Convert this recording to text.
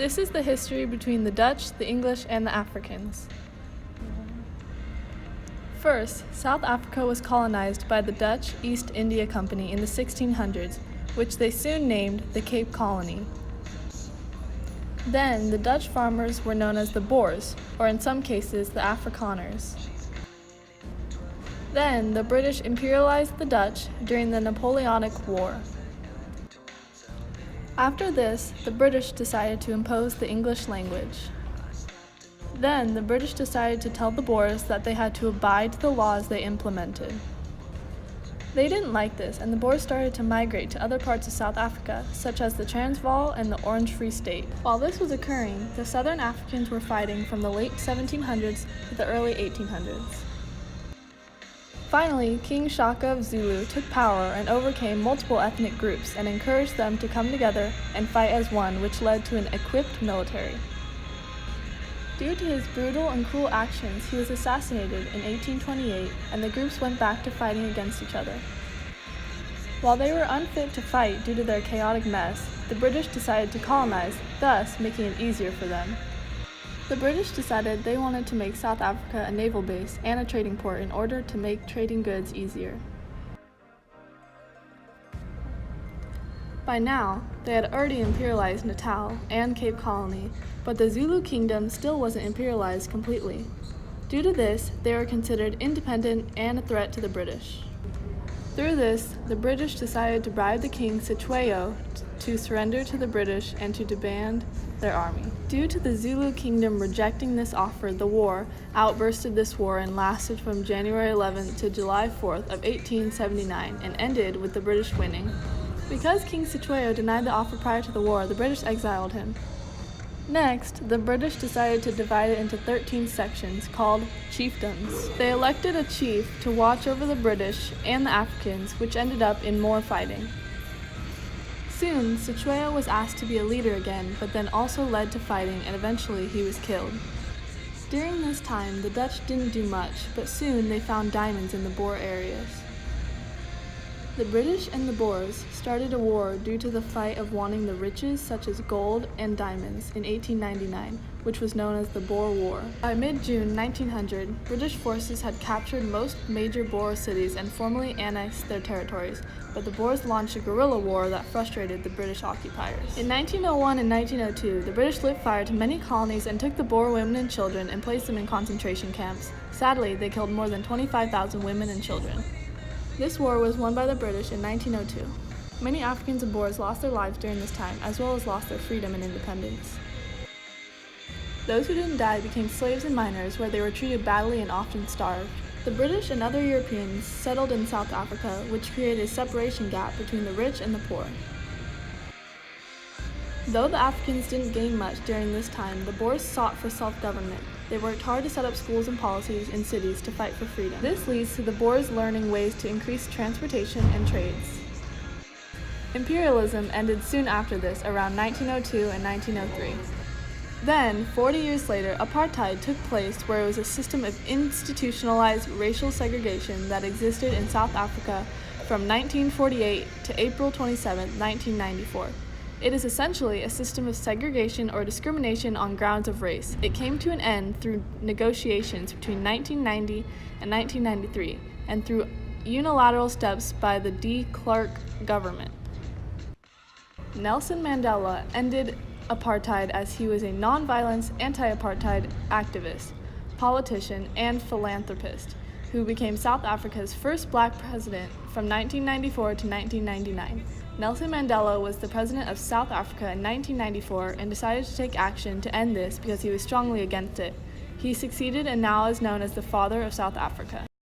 This is the history between the Dutch, the English, and the Africans. First, South Africa was colonized by the Dutch East India Company in the 1600s, which they soon named the Cape Colony. Then, the Dutch farmers were known as the Boers, or in some cases, the Afrikaners. Then, the British imperialized the Dutch during the Napoleonic War. After this, the British decided to impose the English language. Then, the British decided to tell the Boers that they had to abide to the laws they implemented. They didn't like this, and the Boers started to migrate to other parts of South Africa, such as the Transvaal and the Orange Free State. While this was occurring, the Southern Africans were fighting from the late 1700s to the early 1800s. Finally, King Shaka of Zulu took power and overcame multiple ethnic groups and encouraged them to come together and fight as one, which led to an equipped military. Due to his brutal and cruel actions, he was assassinated in 1828, and the groups went back to fighting against each other. While they were unfit to fight due to their chaotic mess, the British decided to colonize, thus making it easier for them. The British decided they wanted to make South Africa a naval base and a trading port in order to make trading goods easier. By now, they had already imperialized Natal and Cape Colony, but the Zulu kingdom still wasn't imperialized completely. Due to this, they were considered independent and a threat to the British. Through this, the British decided to bribe the king Cetshwayo to surrender to the British and to disband their army. Due to the Zulu kingdom rejecting this offer, the war outbursted this war and lasted from January 11th to July 4th of 1879 and ended with the British winning. Because King Cetshwayo denied the offer prior to the war, the British exiled him. Next, the British decided to divide it into 13 sections called chiefdoms. They elected a chief to watch over the British and the Africans, which ended up in more fighting. Soon, Cetshwayo was asked to be a leader again, but then also led to fighting, and eventually he was killed. During this time, the Dutch didn't do much, but soon they found diamonds in the Boer areas. The British and the Boers started a war due to the fight of wanting the riches such as gold and diamonds in 1899, which was known as the Boer War. By mid-June 1900, British forces had captured most major Boer cities and formally annexed their territories, but the Boers launched a guerrilla war that frustrated the British occupiers. In 1901 and 1902, the British lit fire to many colonies and took the Boer women and children and placed them in concentration camps. Sadly, they killed more than 25,000 women and children. This war was won by the British in 1902. Many Africans and Boers lost their lives during this time, as well as lost their freedom and independence. Those who didn't die became slaves and miners, where they were treated badly and often starved. The British and other Europeans settled in South Africa, which created a separation gap between the rich and the poor. Though the Africans didn't gain much during this time, the Boers sought for self-government. They worked hard to set up schools and policies in cities to fight for freedom. This leads to the Boers learning ways to increase transportation and trades. Imperialism ended soon after this, around 1902 and 1903. Then, 40 years later, apartheid took place, where it was a system of institutionalized racial segregation that existed in South Africa from 1948 to April 27, 1994. It is essentially a system of segregation or discrimination on grounds of race. It came to an end through negotiations between 1990 and 1993, and through unilateral steps by the de Klerk government. Nelson Mandela ended apartheid as he was a non-violence, anti-apartheid activist, politician, and philanthropist who became South Africa's first black president from 1994 to 1999. Nelson Mandela was the president of South Africa in 1994 and decided to take action to end this because he was strongly against it. He succeeded and now is known as the father of South Africa.